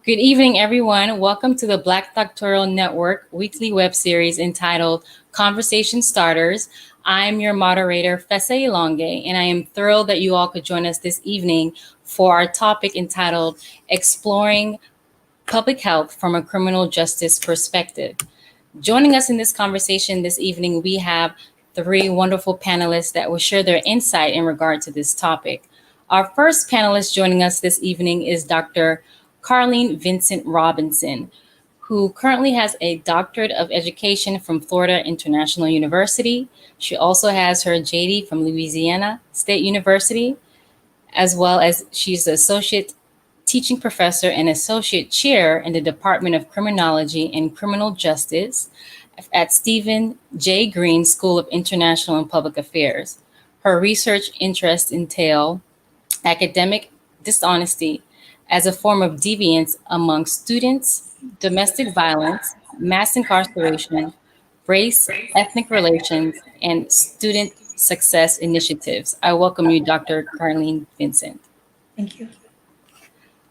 Good evening, everyone. Welcome to the Black Doctoral Network weekly web series entitled Conversation Starters. I'm your moderator, Fese Ilonge, and I am thrilled that you all could join us this evening for our topic entitled Exploring Public Health from a Criminal Justice Perspective. Joining us in this conversation this evening, we have three wonderful panelists that will share their insight in regard to this topic. Our first panelist joining us this evening is Dr. Carlene Vincent Robinson, who currently has a doctorate of education from Florida International University. She also has her JD from Louisiana State University, as well as she's an associate teaching professor and associate chair in the Department of Criminology and Criminal Justice at Stephen J. Green School of International and Public Affairs. Her research interests entail academic dishonesty as a form of deviance among students, domestic violence, mass incarceration, race, ethnic relations, and student success initiatives. I welcome you, Dr. Carlene Vincent. Thank you.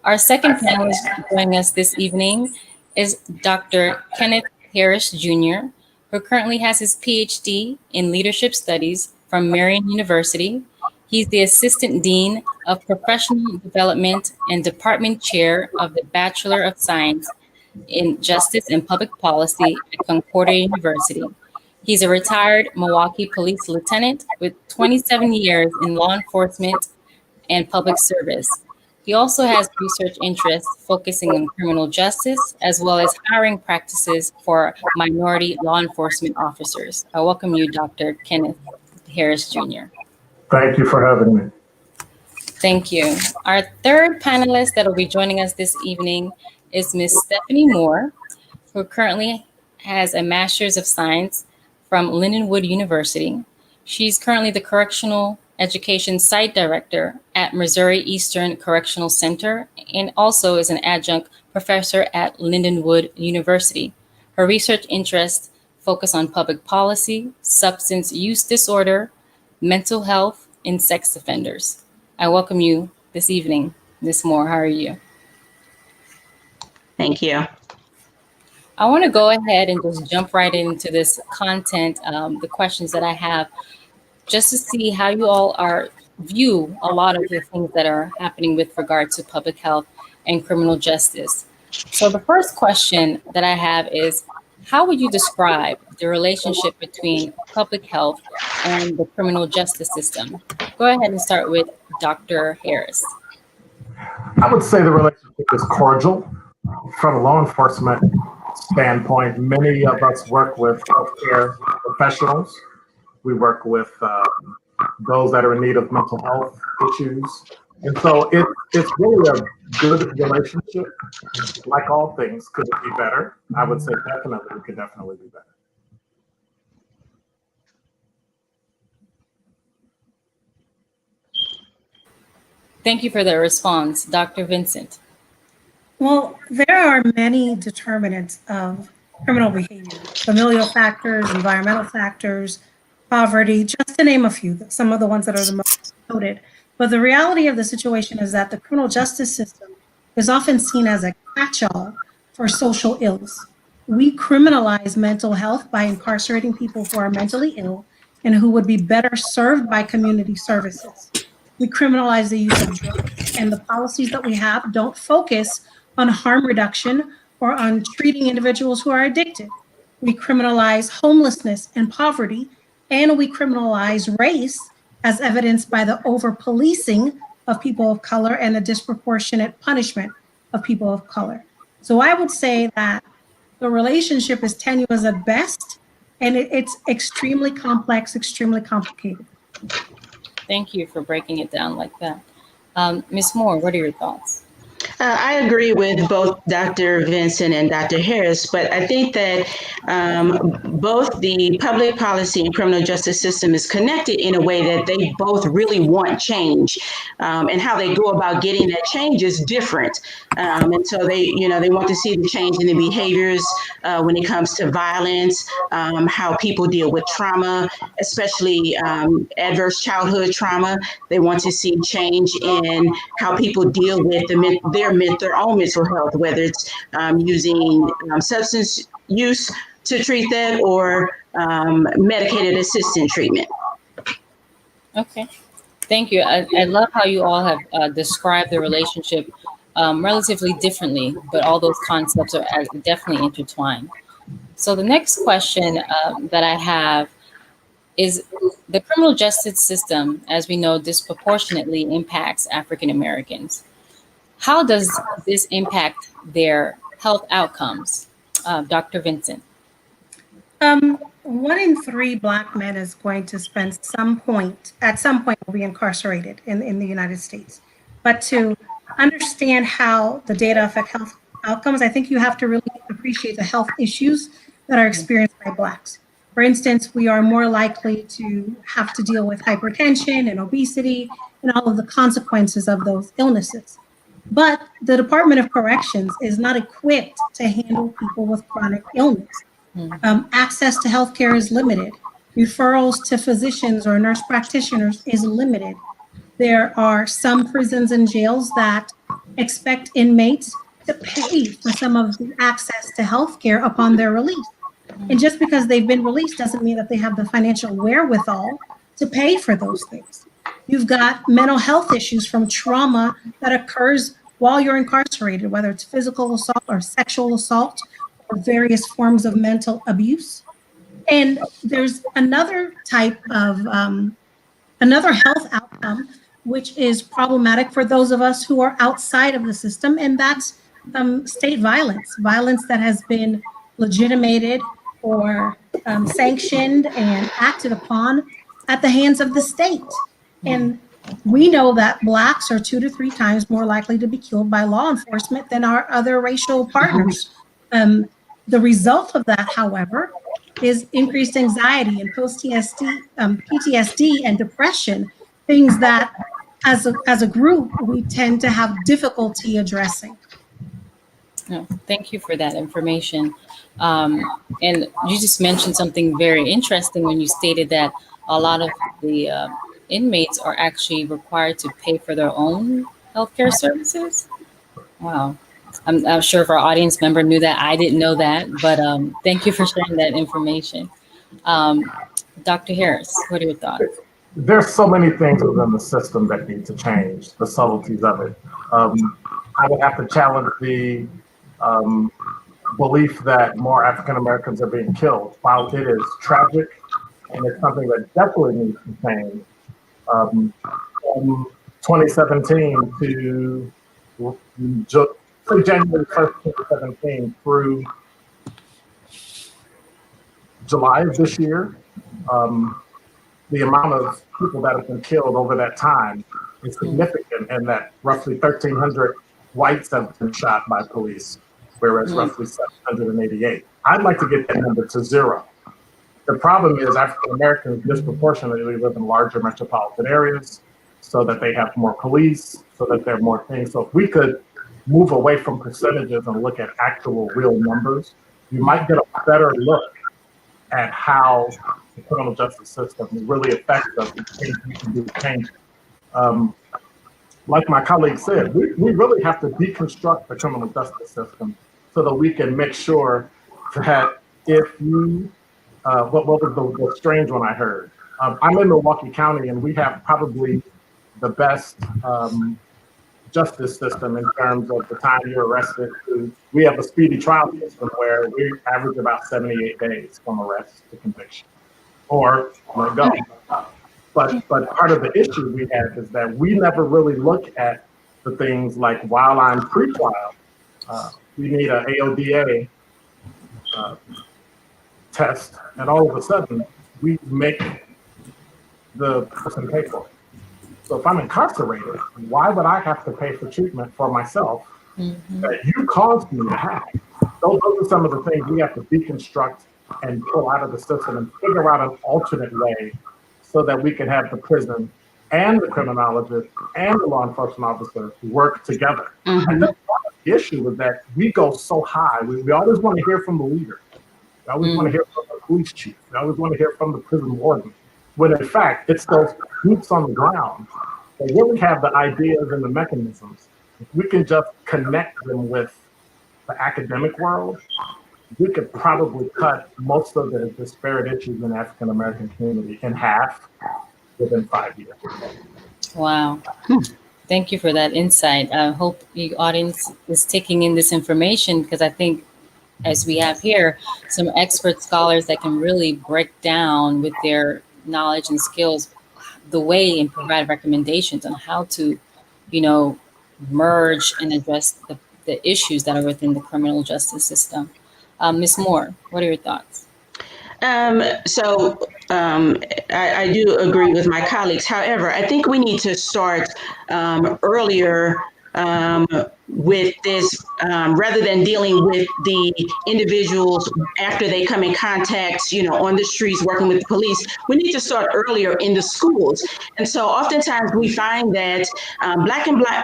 Our second panelist joining us this evening is Dr. Kenneth Harris Jr., who currently has his PhD in Leadership Studies from Marian University. He's the Assistant Dean of Professional Development and Department Chair of the Bachelor of Science in Justice and Public Policy at Concordia University. He's a retired Milwaukee Police Lieutenant with 27 years in law enforcement and public service. He also has research interests focusing on criminal justice, as well as hiring practices for minority law enforcement officers. I welcome you, Dr. Kenneth Harris Jr. Thank you for having me. Thank you. Our third panelist that will be joining us this evening is Ms. Stephanie Moore, who currently has a Master's of Science from Lindenwood University. She's currently the Correctional Education Site Director at Missouri Eastern Correctional Center and also is an adjunct professor at Lindenwood University. Her research interests focus on public policy, substance use disorder, mental health, and sex offenders. I welcome you this evening. Ms. Moore, how are you? Thank you. I want to go ahead and just jump right into this content, the questions that I have, just to see how you all view a lot of the things that are happening with regard to public health and criminal justice. So the first question that I have is, how would you describe the relationship between public health and the criminal justice system? Go ahead and start with Dr. Harris. I would say the relationship is cordial. From a law enforcement standpoint, many of us work with healthcare professionals. We work with those that are in need of mental health issues. And so it's really a good relationship. Like all things, could it be better? I would say definitely, it could definitely be better. Thank you for the response. Dr. Vincent. Well, there are many determinants of criminal behavior: familial factors, environmental factors, poverty, just to name a few, some of the ones that are the most noted. But the reality of the situation is that the criminal justice system is often seen as a catch-all for social ills. We criminalize mental health by incarcerating people who are mentally ill and who would be better served by community services. We criminalize the use of drugs, and the policies that we have don't focus on harm reduction or on treating individuals who are addicted. We criminalize homelessness and poverty, and we criminalize race, as evidenced by the over-policing of people of color and the disproportionate punishment of people of color. So I would say that the relationship is tenuous at best, and it's extremely complex, extremely complicated. Thank you for breaking it down like that. Ms. Moore, what are your thoughts? I agree with both Dr. Vincent and Dr. Harris, but I think that both the public policy and criminal justice system is connected in a way that they both really want change, and how they go about getting that change is different. And so they want to see the change in the behaviors when it comes to violence, how people deal with trauma, especially adverse childhood trauma. They want to see change in how people deal with their betterment their own mental health, whether it's using substance use to treat that or medicated assisted treatment. Okay. Thank you. I love how you all have described the relationship relatively differently, but all those concepts are definitely intertwined. So the next question that I have is the criminal justice system, as we know, disproportionately impacts African Americans. How does this impact their health outcomes? Dr. Vincent. 1 in 3 Black men is going to spend at some point will be incarcerated in the United States. But to understand how the data affect health outcomes, I think you have to really appreciate the health issues that are experienced by Blacks. For instance, we are more likely to have to deal with hypertension and obesity and all of the consequences of those illnesses. But the Department of Corrections is not equipped to handle people with chronic illness. Access to healthcare is limited. Referrals to physicians or nurse practitioners is limited. There are some prisons and jails that expect inmates to pay for some of the access to healthcare upon their release. And just because they've been released doesn't mean that they have the financial wherewithal to pay for those things. You've got mental health issues from trauma that occurs while you're incarcerated, whether it's physical assault or sexual assault or various forms of mental abuse. And there's another type of, another health outcome, which is problematic for those of us who are outside of the system, and that's state violence that has been legitimated or sanctioned and acted upon at the hands of the state. And we know that Blacks are 2 to 3 times more likely to be killed by law enforcement than our other racial partners. The result of that, however, is increased anxiety and PTSD and depression, things that as a group, we tend to have difficulty addressing. No, thank you for that information. And you just mentioned something very interesting when you stated that a lot of the inmates are actually required to pay for their own healthcare services. Wow. I'm sure if our audience member knew that, I didn't know that, but thank you for sharing that information. Dr. Harris, what are your thoughts? There's so many things within the system that need to change, the subtleties of it. I would have to challenge the belief that more African Americans are being killed. While it is tragic and it's something that definitely needs to change, from 2017 to January 1st, 2017 through July of this year, the amount of people that have been killed over that time is significant, and that roughly 1,300 whites have been shot by police, whereas roughly 788. I'd like to get that number to 0. The problem is African Americans disproportionately live in larger metropolitan areas, so that they have more police, so that there are more things. So if we could move away from percentages and look at actual real numbers, you might get a better look at how the criminal justice system really affects us and things we can do to change it. Like my colleague said, we really have to deconstruct the criminal justice system so that we can make sure that if you, what was the strange one I heard? I'm in Milwaukee County, and we have probably the best justice system in terms of the time you're arrested. We have a speedy trial system where we average about 78 days from arrest to conviction, or let go. But part of the issue we have is that we never really look at the things like while I'm pre-trial, we need an AODA test, and all of a sudden we make the person pay for it. So if I'm incarcerated, why would I have to pay for treatment for myself that you caused me to have? Those are some of the things we have to deconstruct and pull out of the system and figure out an alternate way so that we can have the prison and the criminologist and the law enforcement officer work together. And the issue is that we go so high. We always want to hear from the leader. We always want to hear from the police chief. We always want to hear from the prison warden. When in fact, it's those boots on the ground that really have the ideas and the mechanisms If we can just connect them with the academic world, we could probably cut most of the disparate issues in the African American community in half within 5 years. Wow. Thank you for that insight. I hope the audience is taking in this information, because I think, as we have here, some expert scholars that can really break down with their knowledge and skills the way and provide recommendations on how to, you know, merge and address the issues that are within the criminal justice system. Ms. Moore, what are your thoughts? I do agree with my colleagues. However, I think we need to start earlier with this, rather than dealing with the individuals after they come in contact, on the streets working with the police. We need to start earlier in the schools. And so oftentimes we find that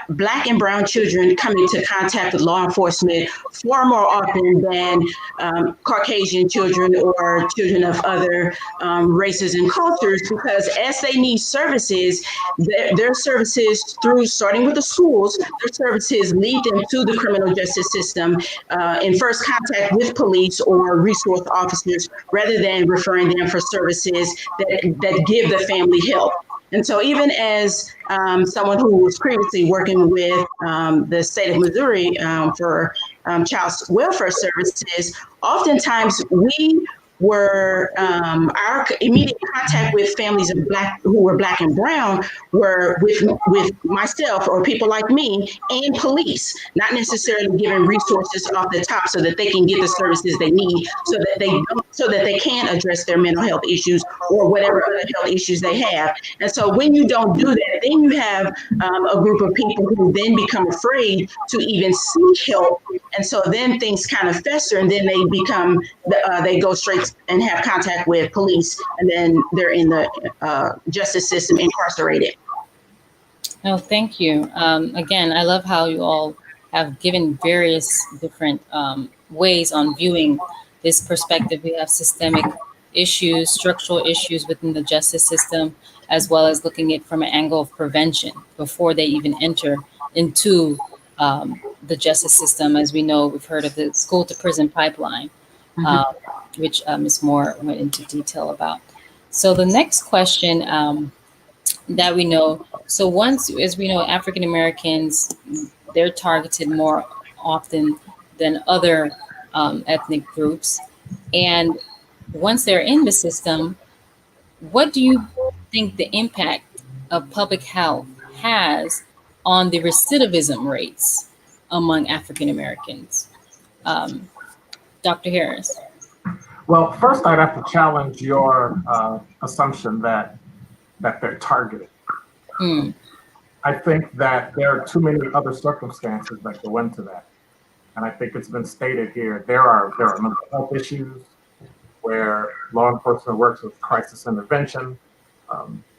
black and brown children come into contact with law enforcement far more often than Caucasian children or children of other races and cultures, because as they need services, their services, through starting with the schools, their services lead them to the criminal justice system in first contact with police or resource officers, rather than referring them for services that give the family help. And so even as someone who was previously working with the state of Missouri for child welfare services, oftentimes we were our immediate contact with families of who were black and brown were with myself or people like me and police, not necessarily giving resources off the top so that they can get the services they need, so that they can address their mental health issues or whatever other health issues they have. And so when you don't do that, then you have a group of people who then become afraid to even seek help. And so then things kind of fester, and then they go straight and have contact with police, and then they're in the justice system incarcerated. No, thank you. Again, I love how you all have given various different ways on viewing this perspective. We have systemic issues, structural issues within the justice system, as well as looking at it from an angle of prevention before they even enter into the justice system. As we know, we've heard of the school to prison pipeline, which Ms. Moore went into detail about. So the next question that we know, so once, as we know, African Americans, they're targeted more often than other ethnic groups. And once they're in the system, what do you think the impact of public health has on the recidivism rates among African Americans? Dr. Harris. Well, first I'd have to challenge your assumption that they're targeted. I think that there are too many other circumstances that go into that. And I think it's been stated here, there are mental health issues where law enforcement works with crisis intervention,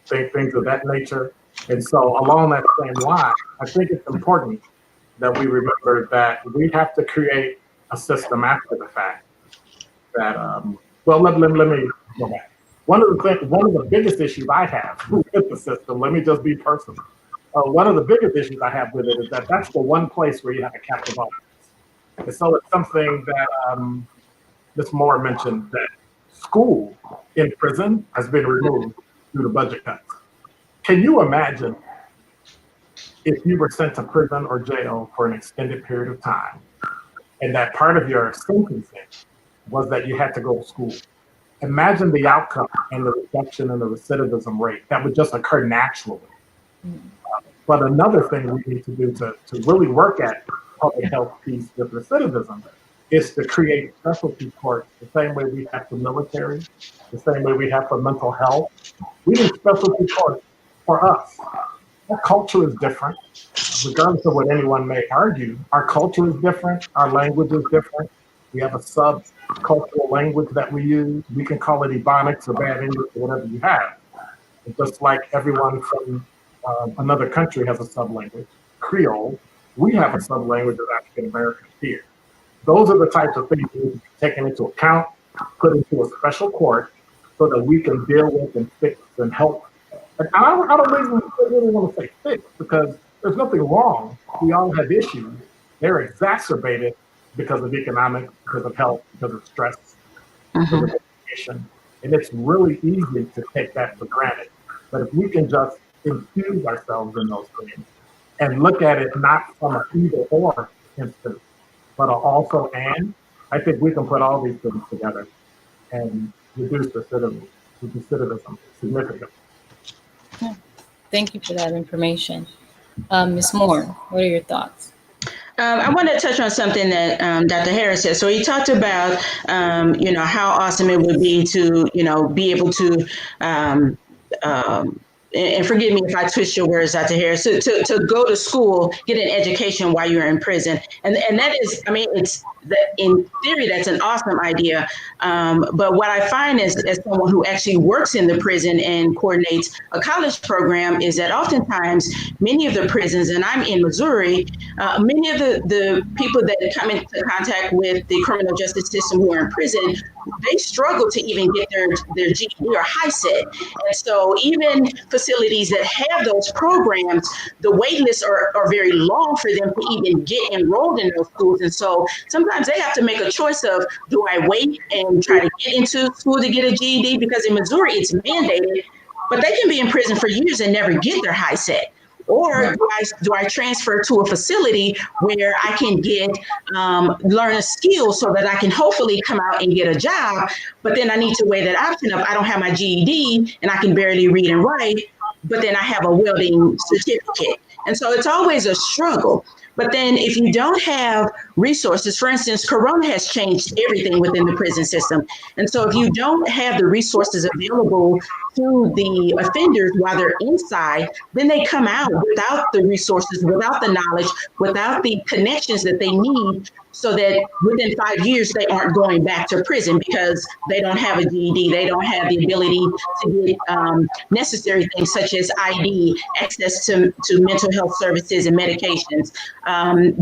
things of that nature. And so along that same line, I think it's important that we remember that we have to create a system after the fact that, well, let me go back. One of the biggest issues I have with the system, let me just be personal. One of the biggest issues I have with it is that that's the one place where you have a captive audience. And so it's something that Ms. Moore mentioned, that school in prison has been removed due to budget cuts. Can you imagine if you were sent to prison or jail for an extended period of time, and that part of your sentencing was that you had to go to school? Imagine the outcome and the reduction in the recidivism rate that would just occur naturally. But another thing we need to do to really work at public health piece with recidivism is to create specialty courts the same way we have for military, the same way we have for mental health. We need specialty courts for us. Our culture is different. Regardless of what anyone may argue, our culture is different, our language is different. We have a sub-cultural language that we use. We can call it Ebonics or Bad English or whatever you have. It's just like everyone from another country has a sub-language. Creole, we have a sub-language of African Americans here. Those are the types of things we need to be taken into account, put into a special court so that we can deal with and fix and help. And I don't really want to say fix, because There's nothing wrong. We all have issues. They're exacerbated because of economic, because of health, because of stress, because of education. And it's really easy to take that for granted. But if we can just infuse ourselves in those things and look at it not from an either or instance, but an also and, I think we can put all these things together and reduce recidivism significantly. Thank you for that information. Ms. Moore, what are your thoughts? I want to touch on something that Dr. Harris said. So he talked about, how awesome it would be to, be able to, and forgive me if I twist your words, Dr. Harris, to go to school, get an education while you're in prison. And that is, I mean, it's that in theory, that's an awesome idea. But what I find is, as someone who actually works in the prison and coordinates a college program, is that oftentimes many of the prisons, and I'm in Missouri, many of the people that come into contact with the criminal justice system who are in prison, they struggle to even get their GED or high set. And so even facilities that have those programs, the wait lists are very long for them to even get enrolled in those schools. And so sometimes they have to make a choice of, do I wait and try to get into school to get a GED? Because in Missouri, it's mandated, but they can be in prison for years and never get their high set. Or do I transfer to a facility where I can get learn a skill so that I can hopefully come out and get a job? But then I need to weigh that option of, I don't have my GED and I can barely read and write, but then I have a welding certificate. And so it's always a struggle. But then if you don't have resources, for instance, Corona has changed everything within the prison system. And so if you don't have the resources available to the offenders while they're inside, then they come out without the resources, without the knowledge, without the connections that they need, so that within 5 years, they aren't going back to prison because they don't have a GED. They don't have the ability to get necessary things such as ID, access to mental health services and medications,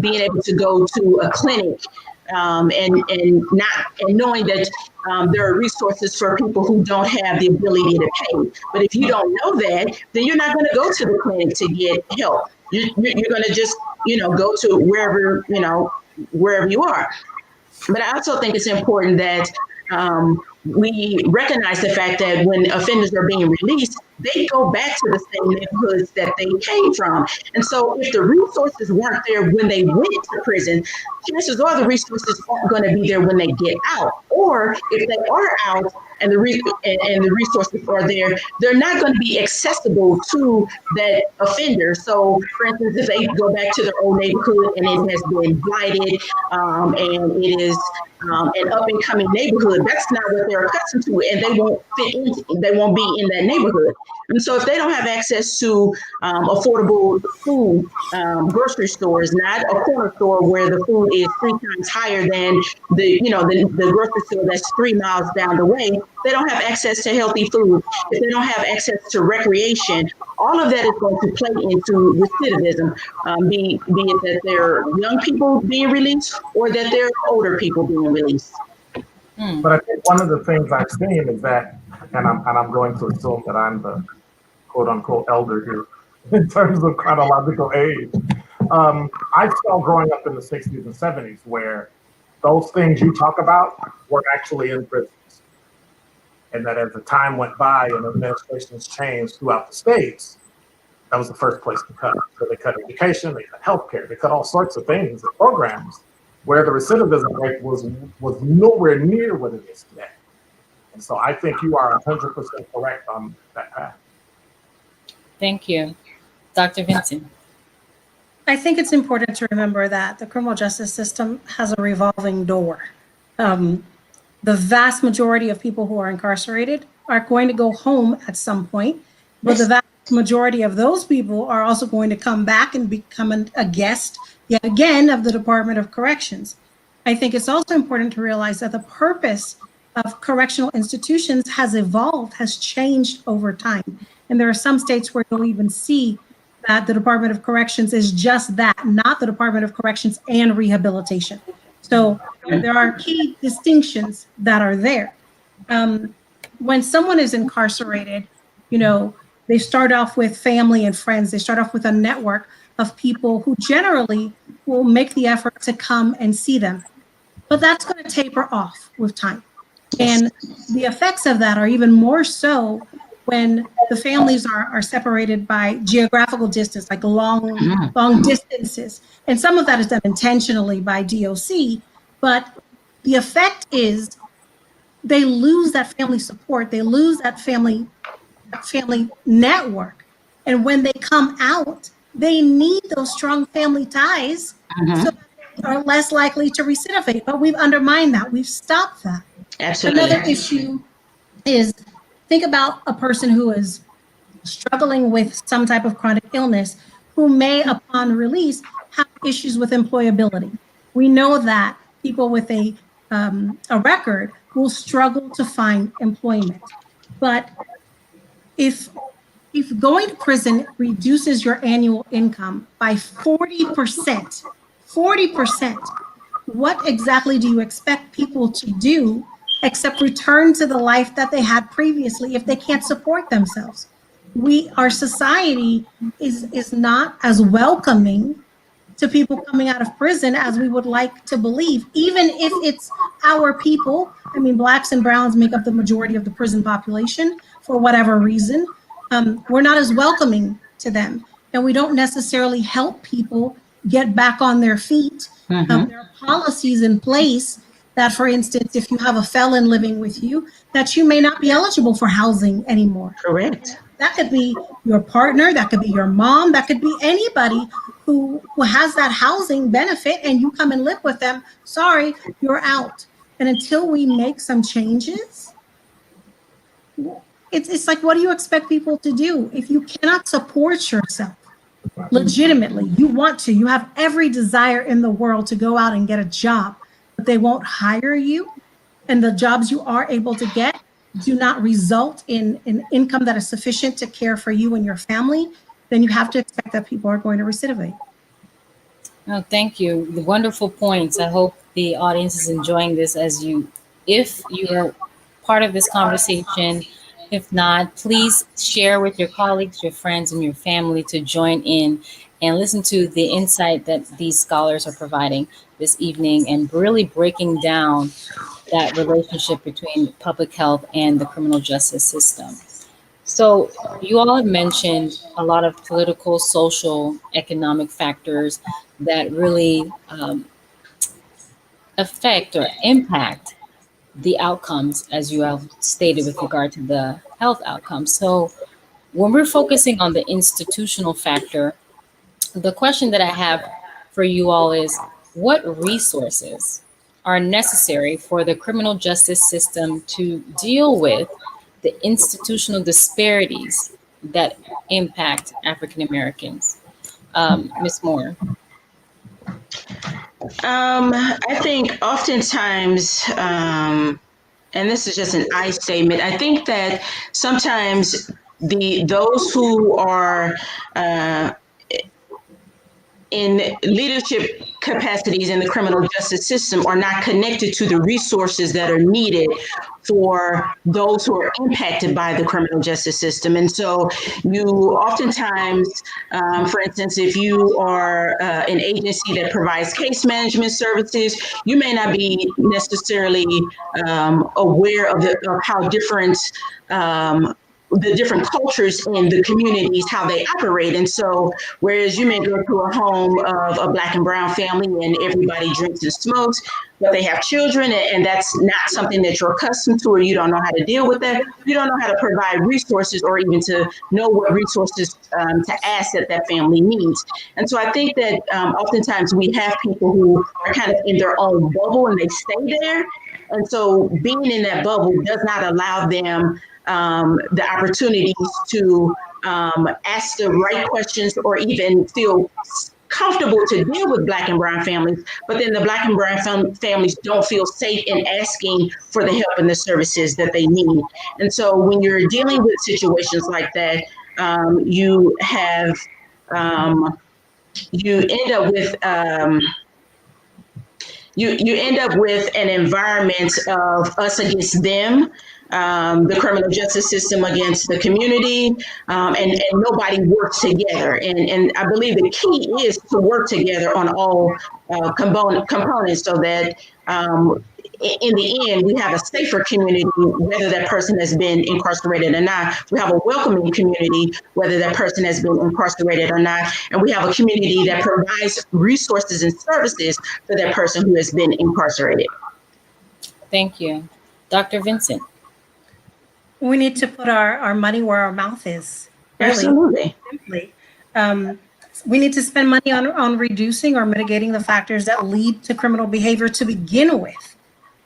being able to go to a clinic, and knowing that there are resources for people who don't have the ability to pay. But if you don't know that, then you're not going to go to the clinic to get help. You're going to just, go to wherever you are. But I also think it's important that we recognize the fact that when offenders are being released, they go back to the same neighborhoods that they came from. And so if the resources weren't there when they went to prison, chances are the resources aren't going to be there when they get out. Or if they are out and the resources are there, they're not going to be accessible to that offender. So, for instance, if they go back to their old neighborhood and it has been blighted and it is an up-and-coming neighborhood, that's not what they're accustomed to, and they won't fit in. They won't be in that neighborhood. And so if they don't have access to affordable food, grocery stores, not a corner store where the food is 3 times higher than the grocery store that's 3 miles down the way, they don't have access to healthy food. If they don't have access to recreation, all of that is going to play into recidivism, be it that they're young people being released or that they're older people being released. But I think one of the things I've seen is that, and I'm going to assume that I'm the quote unquote elder here in terms of chronological age. I saw growing up in the 60s and 70s where those things you talk about were actually in prisons. And that as the time went by and administrations changed throughout the states, that was the first place to cut. So they cut education, they cut healthcare, they cut all sorts of things and programs where the recidivism rate was nowhere near what it is today. And so I think you are 100% correct on that path. Thank you. Dr. Vincent. I think it's important to remember that the criminal justice system has a revolving door. The vast majority of people who are incarcerated are going to go home at some point, but the vast majority of those people are also going to come back and become a guest yet again of the Department of Corrections. I think it's also important to realize that the purpose of correctional institutions has evolved, has changed over time. And there are some states where you'll even see that the Department of Corrections is just that, not the Department of Corrections and Rehabilitation. So there are key distinctions that are there. When someone is incarcerated, they start off with family and friends, they start off with a network, of people who generally will make the effort to come and see them. But that's going to taper off with time. And the effects of that are even more so when the families are separated by geographical distance, like long distances. And some of that is done intentionally by DOC, but the effect is they lose that family support, they lose that family network. And when they come out, they need those strong family ties so that they are less likely to recidivate. But we've undermined that. We've stopped that. Absolutely. Another issue is, think about a person who is struggling with some type of chronic illness who may, upon release, have issues with employability. We know that people with a record will struggle to find employment. But if going to prison reduces your annual income by 40%, what exactly do you expect people to do except return to the life that they had previously if they can't support themselves? Our society is not as welcoming to people coming out of prison as we would like to believe, even if it's our people. I mean, Blacks and Browns make up the majority of the prison population for whatever reason. We're not as welcoming to them, and we don't necessarily help people get back on their feet. There are policies in place that, for instance, if you have a felon living with you, that you may not be eligible for housing anymore. Correct. That could be your partner, that could be your mom, that could be anybody who has that housing benefit, and you come and live with them. Sorry, you're out. And until we make some changes, it's like, what do you expect people to do? If you cannot support yourself legitimately, you have every desire in the world to go out and get a job, but they won't hire you, and the jobs you are able to get do not result in an income that is sufficient to care for you and your family, then you have to expect that people are going to recidivate. No, thank you. The wonderful points. I hope the audience is enjoying this if you're part of this conversation. If not, please share with your colleagues, your friends, and your family to join in and listen to the insight that these scholars are providing this evening and really breaking down that relationship between public health and the criminal justice system. So you all have mentioned a lot of political, social, economic factors that really affect or impact the outcomes, as you have stated with regard to the health outcomes. So when we're focusing on the institutional factor, the question that I have for you all is, what resources are necessary for the criminal justice system to deal with the institutional disparities that impact African Americans? Ms. Moore. I think oftentimes, and this is just an I statement, I think that sometimes those who are in leadership capacities in the criminal justice system are not connected to the resources that are needed for those who are impacted by the criminal justice system. And so you oftentimes, for instance, if you are an agency that provides case management services, you may not be necessarily aware of how different the different cultures in the communities, how they operate. And so, whereas you may go to a home of a Black and brown family and everybody drinks and smokes, but they have children, and that's not something that you're accustomed to, or you don't know how to deal with that. You don't know how to provide resources or even to know what resources to ask that family needs. And so I think that oftentimes we have people who are kind of in their own bubble and they stay there. And so being in that bubble does not allow them the opportunities to ask the right questions or even feel comfortable to deal with Black and brown families, but then the Black and brown families don't feel safe in asking for the help and the services that they need. And so when you're dealing with situations like that, you end up with you end up with an environment of us against them, the criminal justice system against the community, and nobody works together. And I believe the key is to work together on all components so that in the end, we have a safer community, whether that person has been incarcerated or not. We have a welcoming community, whether that person has been incarcerated or not. And we have a community that provides resources and services for that person who has been incarcerated. Thank you. Dr. Vincent. We need to put our money where our mouth is. Really, Absolutely. simply. We need to spend money on reducing or mitigating the factors that lead to criminal behavior to begin with.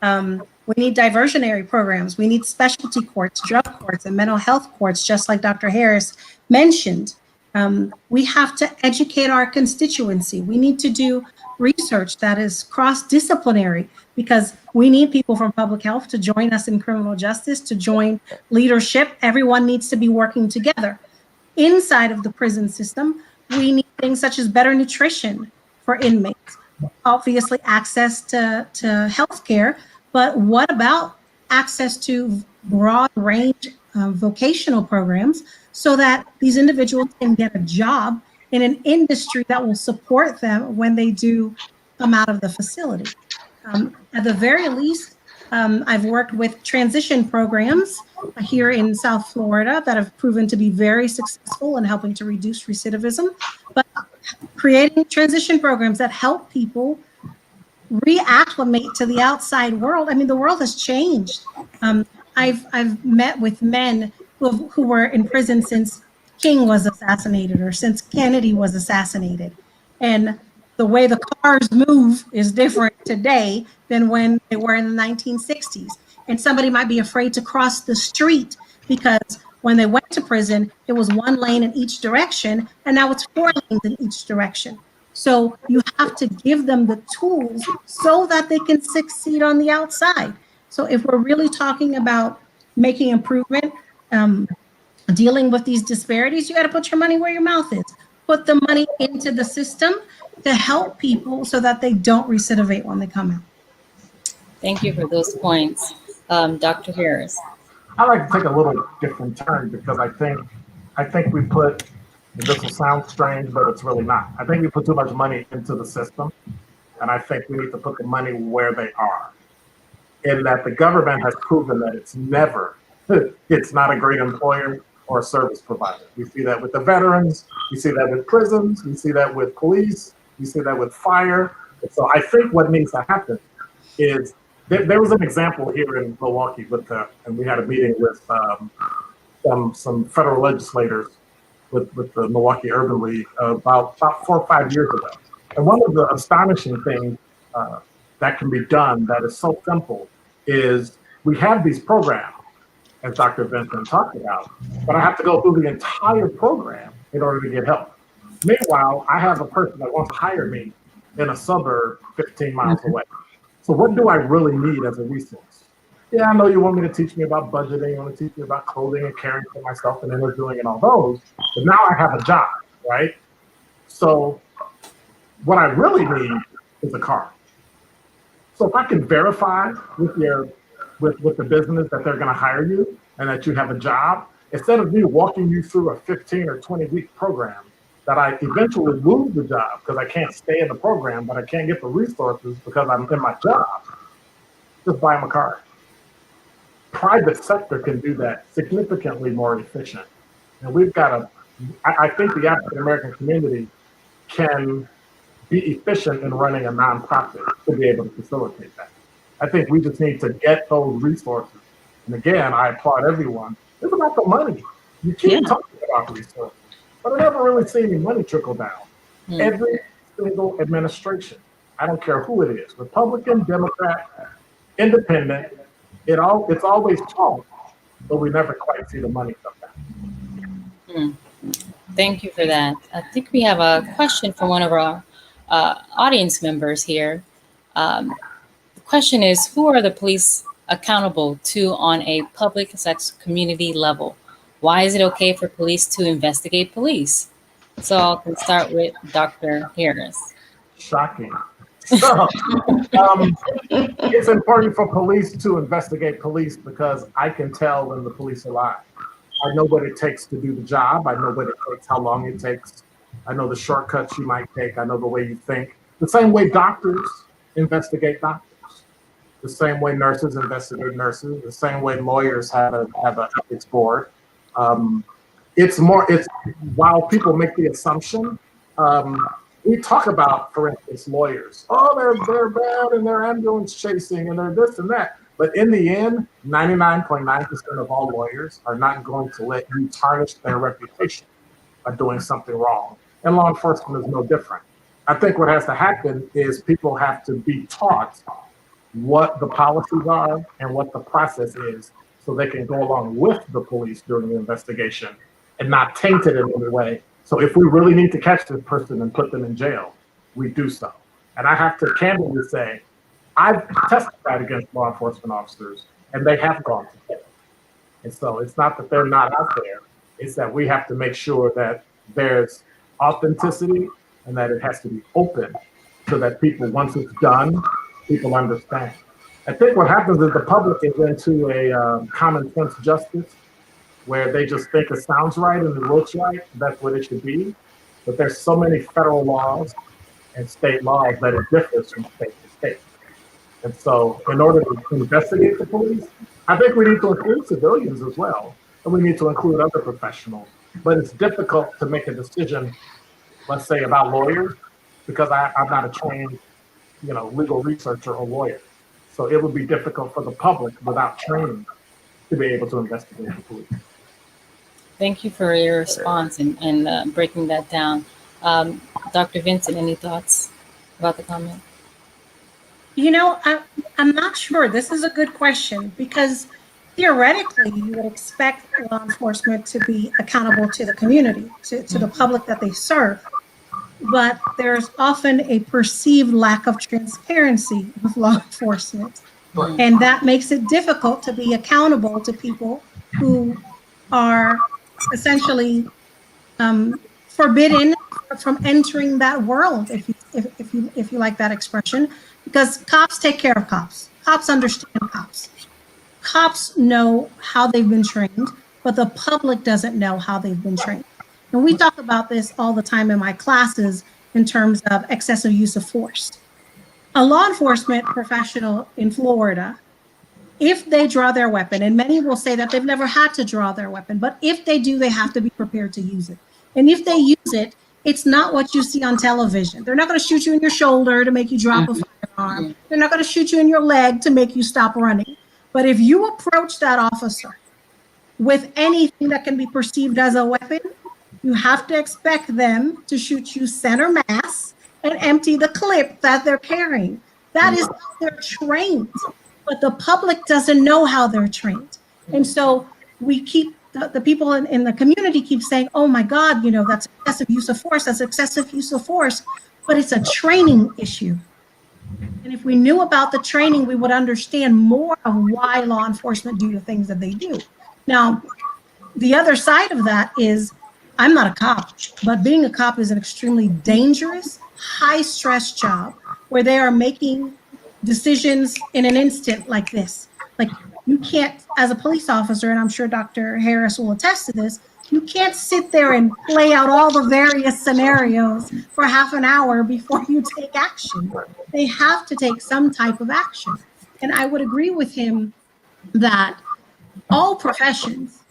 We need diversionary programs. We need specialty courts, drug courts, and mental health courts, just like Dr. Harris mentioned. We have to educate our constituency. We need to do research that is cross-disciplinary, because we need people from public health to join us in criminal justice, to join leadership. Everyone needs to be working together. Inside of the prison system, we need things such as better nutrition for inmates, obviously access to health care, but what about access to broad range vocational programs so that these individuals can get a job in an industry that will support them when they do come out of the facility. At the very least, I've worked with transition programs here in South Florida that have proven to be very successful in helping to reduce recidivism, but creating transition programs that help people reacclimate to the outside world. I mean, the world has changed. I've met with men who were in prison since King was assassinated or since Kennedy was assassinated. And the way the cars move is different today than when they were in the 1960s. And somebody might be afraid to cross the street because when they went to prison, it was one lane in each direction, and now it's 4 lanes in each direction. So you have to give them the tools so that they can succeed on the outside. So if we're really talking about making improvement, dealing with these disparities, you got to put your money where your mouth is. Put the money into the system to help people so that they don't recidivate when they come out. Thank you for those points. Dr. Harris. I like to take a little different turn because I think we put, and this will sound strange, but it's really not. I think we put too much money into the system, and I think we need to put the money where they are. In that the government has proven that it's not a great employer or a service provider. We see that with the veterans, we see that with prisons, we see that with police, we see that with fire. So I think what needs to happen is, there was an example here in Milwaukee and we had a meeting with some federal legislators with the Milwaukee Urban League about 4 or 5 years ago. And one of the astonishing things that can be done that is so simple is we have these programs, as Dr. Vincent talked about, but I have to go through the entire program in order to get help. Meanwhile, I have a person that wants to hire me in a suburb 15 miles away. So what do I really need as a resource? Yeah, I know you want me to teach me about budgeting, you want to teach me about clothing and caring for myself and interviewing and all those, but now I have a job, right? So what I really need is a car. So if I can verify with the business that they're going to hire you and that you have a job, instead of me walking you through a 15 or 20 week program that I eventually lose the job because I can't stay in the program, but I can't get the resources because I'm in my job, just buy them a car. Private sector can do that significantly more efficient. And we've got I think the African American community can be efficient in running a nonprofit to be able to facilitate that. I think we just need to get those resources. And again, I applaud everyone. It's about the money. You keep talking about resources, but I never really see any money trickle down. Every single administration, I don't care who it is, Republican, Democrat, Independent, it's always talk, but we never quite see the money come down. Thank you for that. I think we have a question from one of our audience members here. The question is, who are the police accountable to on a public / community level? Why is it okay for police to investigate police? So I can start with Dr. Harris. Shocking. So it's important for police to investigate police because I can tell when the police are lying. I know what it takes to do the job. I know what it takes, how long it takes. I know the shortcuts you might take. I know the way you think. The same way doctors investigate doctors. The same way nurses investigate nurses. The same way lawyers have an ethics board. It's while people make the assumption, we talk about, for instance, lawyers. Oh, they're bad and they're ambulance chasing and they're this and that. But in the end, 99.9% of all lawyers are not going to let you tarnish their reputation by doing something wrong. And law enforcement is no different. I think what has to happen is people have to be taught what the policies are and what the process is so they can go along with the police during the investigation and not taint it in any way. So if we really need to catch this person and put them in jail, we do so. And I have to candidly say, I've testified against law enforcement officers and they have gone to jail. And so it's not that they're not out there, it's that we have to make sure that there's authenticity and that it has to be open so that people, once it's done, people understand. I think what happens is the public is into a common sense justice where they just think it sounds right and it looks right. That's what it should be. But there's so many federal laws and state laws that it differs from state to state. And so in order to investigate the police, I think we need to include civilians as well. And we need to include other professionals. But it's difficult to make a decision, let's say, about lawyers, because I'm not a trained, legal researcher or lawyer. So it would be difficult for the public without training to be able to investigate the police. Thank you for your response and breaking that down. Dr. Vincent, any thoughts about the comment? I'm not sure. This is a good question because theoretically, you would expect law enforcement to be accountable to the community, to the public that they serve. But there's often a perceived lack of transparency with law enforcement. Right. And that makes it difficult to be accountable to people who are essentially forbidden from entering that world, if you like that expression, because cops take care of cops. Cops understand cops. Cops know how they've been trained, but the public doesn't know how they've been trained. And we talk about this all the time in my classes in terms of excessive use of force. A law enforcement professional in Florida, if they draw their weapon, and many will say that they've never had to draw their weapon, but if they do, they have to be prepared to use it. And if they use it, it's not what you see on television. They're not going to shoot you in your shoulder to make you drop a firearm. They're not going to shoot you in your leg to make you stop running. But if you approach that officer with anything that can be perceived as a weapon, you have to expect them to shoot you center mass and empty the clip that they're carrying. That is how they're trained. But the public doesn't know how they're trained. And so we keep, the people in the community keep saying, oh my God, that's excessive use of force, that's excessive use of force, but it's a training issue. And if we knew about the training, we would understand more of why law enforcement do the things that they do. Now, the other side of that is, I'm not a cop, but being a cop is an extremely dangerous, high-stress job where they are making decisions in an instant like this. Like, you can't, as a police officer, and I'm sure Dr. Harris will attest to this, you can't sit there and play out all the various scenarios for half an hour before you take action. They have to take some type of action. And I would agree with him that all professions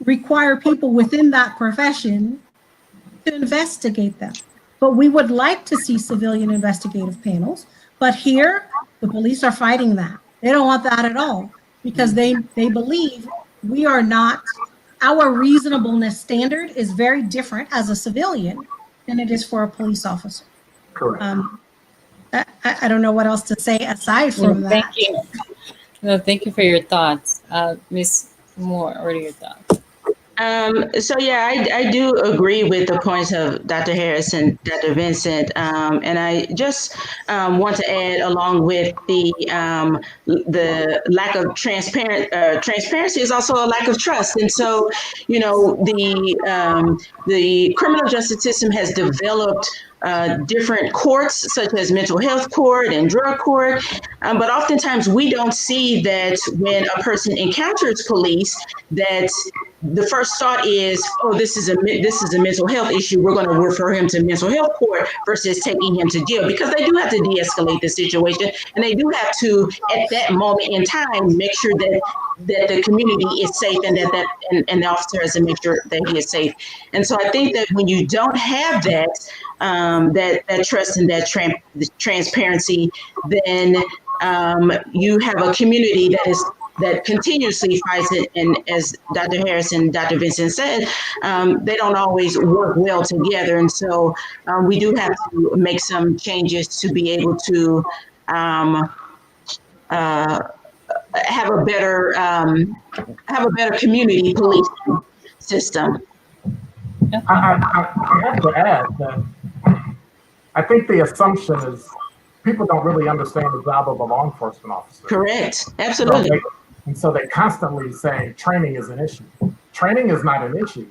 require people within that profession to investigate them. But we would like to see civilian investigative panels. But here, the police are fighting that. They don't want that at all because they believe we are not, our reasonableness standard is very different as a civilian than it is for a police officer. Correct. I don't know what else to say aside from that. Thank you. No, thank you for your thoughts. Ms. Moore, what are your thoughts? I do agree with the points of Dr. Harris and Dr. Vincent, and I just want to add, along with the lack of transparency is also a lack of trust, and so the criminal justice system has developed different courts, such as mental health court and drug court. But oftentimes we don't see that when a person encounters police, that the first thought is, oh, this is a mental health issue. We're going to refer him to mental health court versus taking him to jail, because they do have to de-escalate the situation, and they do have to, at that moment in time, make sure that the community is safe, and and the officer has to make sure that he is safe. And so I think that when you don't have that that trust and that transparency, then you have a community that continuously fights it. And as Dr. Harris and Dr. Vincent said, they don't always work well together. And so we do have to make some changes to be able to have a better community policing system. I have to add that I think the assumption is people don't really understand the job of a law enforcement officer. Correct. Absolutely. So they're constantly saying training is an issue. Training is not an issue.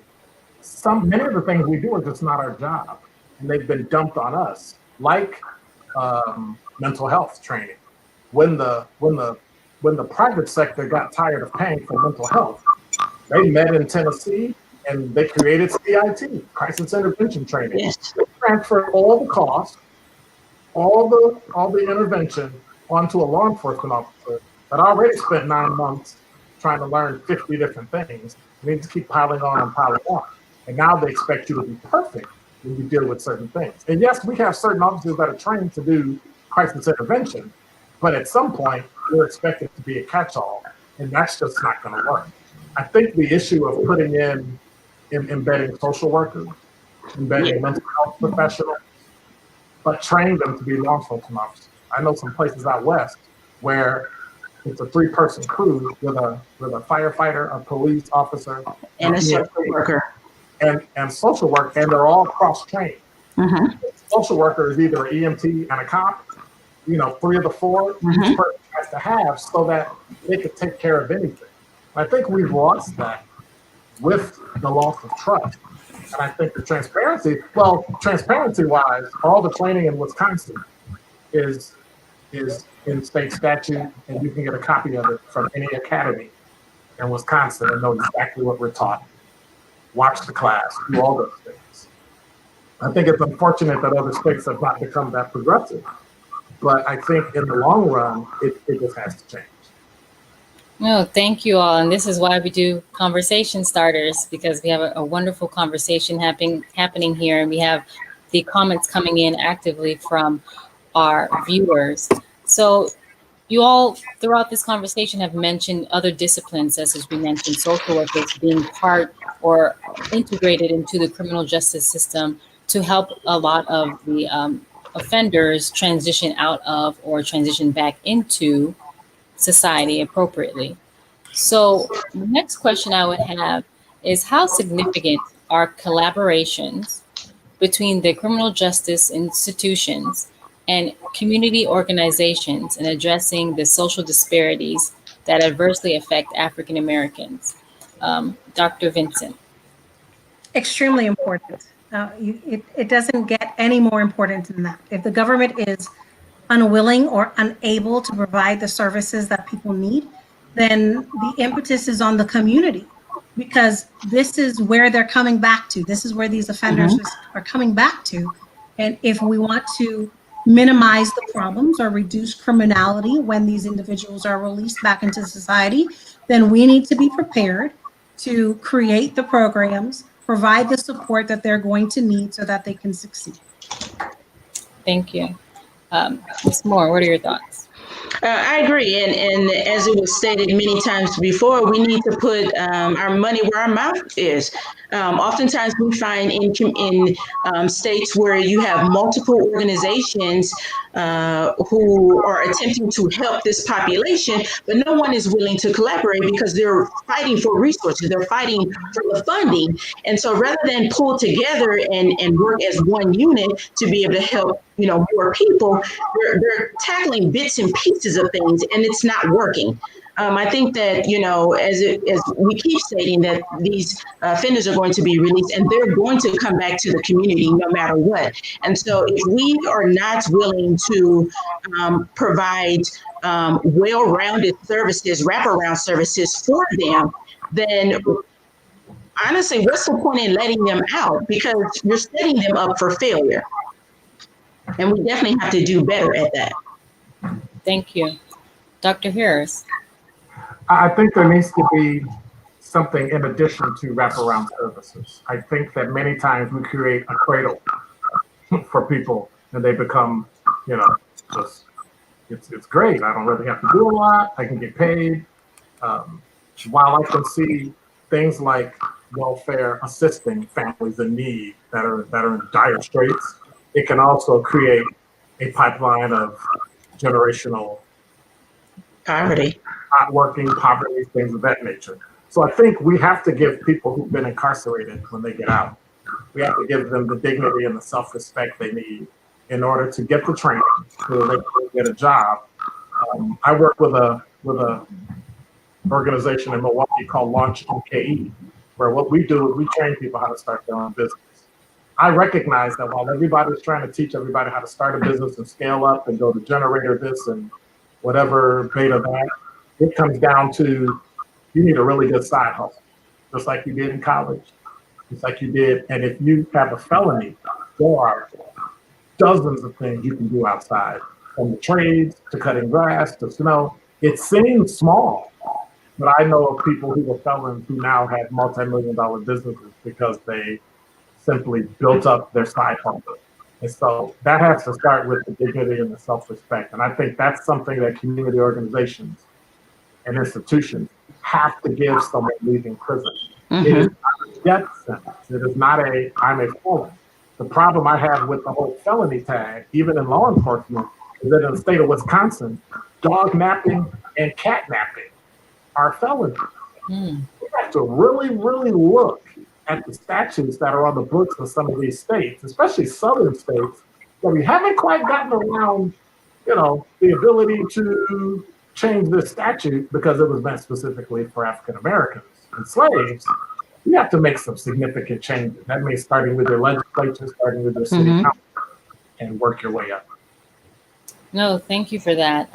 Many of the things we do are just not our job, and they've been dumped on us, like mental health training. When the private sector got tired of paying for mental health, they met in Tennessee and they created CIT, crisis intervention training. Yes. They transferred all the costs, all the intervention onto a law enforcement officer that already spent 9 months trying to learn 50 different things. They need to keep piling on and piling on. And now they expect you to be perfect when you deal with certain things. And yes, we have certain officers that are trained to do crisis intervention, but at some point, we're expected to be a catch-all, and that's just not going to work. I think the issue of putting in embedding social workers, embedding mental health professionals, but train them to be law enforcement officers. I know some places out west where it's a 3-person crew with a firefighter, a police officer, and a social worker, and social work, and they're all cross-trained. Mm-hmm. Social worker is either an EMT and a cop. 3 of the 4 each person has to have, so that they could take care of anything. I think we've lost that with the loss of trust. And I think the transparency-wise, all the training in Wisconsin is in state statute, and you can get a copy of it from any academy in Wisconsin and know exactly what we're taught. Watch the class, do all those things. I think it's unfortunate that other states have not become that progressive, but I think in the long run, it just has to change. No, thank you all. And this is why we do conversation starters, because we have a wonderful conversation happening here. And we have the comments coming in actively from our viewers. So you all throughout this conversation have mentioned other disciplines, as we mentioned, social workers being part or integrated into the criminal justice system to help a lot of the offenders transition out of or transition back into society appropriately. So the next question I would have is, how significant are collaborations between the criminal justice institutions and community organizations in addressing the social disparities that adversely affect African Americans? Dr. Vincent. Extremely important. It doesn't get any more important than that. If the government is unwilling or unable to provide the services that people need, then the impetus is on the community, because this is where they're coming back to. This is where these offenders are coming back to. And if we want to minimize the problems or reduce criminality when these individuals are released back into society, then we need to be prepared to create the programs, provide the support that they're going to need so that they can succeed. Thank you. Ms. Moore, what are your thoughts? I agree, and as it was stated many times before, we need to put our money where our mouth is. Oftentimes, we find in states where you have multiple organizations who are attempting to help this population, but no one is willing to collaborate because they're fighting for resources, they're fighting for the funding, and so rather than pull together and work as one unit to be able to help more people, they're tackling bits and pieces of things, and it's not working. I think that, as we keep stating that these offenders are going to be released and they're going to come back to the community no matter what. And so if we are not willing to provide well-rounded services, wraparound services for them, then honestly, what's the point in letting them out? Because you're setting them up for failure. And we definitely have to do better at that. Thank you. Dr. Harris. I think there needs to be something in addition to wraparound services. I think that many times we create a cradle for people and they become, just, it's great. I don't really have to do a lot. I can get paid. While I can see things like welfare assisting families in need that are in dire straits, it can also create a pipeline of generational poverty, not working, poverty, things of that nature. So I think we have to give people who've been incarcerated when they get out, we have to give them the dignity and the self-respect they need in order to get the training so they can get a job. I work with a organization in Milwaukee called Launch OKE, where what we do is we train people how to start their own business. I recognize that while everybody's trying to teach everybody how to start a business and scale up and go to generator this and whatever beta that, it comes down to you need a really good side hustle, just like you did in college, just like you did. And if you have a felony, there are dozens of things you can do outside, from the trades to cutting grass to snow. It seems small, but I know of people who were felons who now have multi-million-dollar businesses because they simply built up their side hustle. And so that has to start with the dignity and the self-respect. And I think that's something that community organizations and institutions have to give someone leaving prison. Mm-hmm. It is not a death sentence. It is not I'm a felon. The problem I have with the whole felony tag, even in law enforcement, is that in the state of Wisconsin, dog napping and cat napping are felonies. Mm. We have to really, really look at the statutes that are on the books in some of these states, especially southern states, that we haven't quite gotten around, the ability to change this statute because it was meant specifically for African Americans and slaves. You have to make some significant changes. That means starting with your legislature, starting with your city council, and work your way up. No, thank you for that.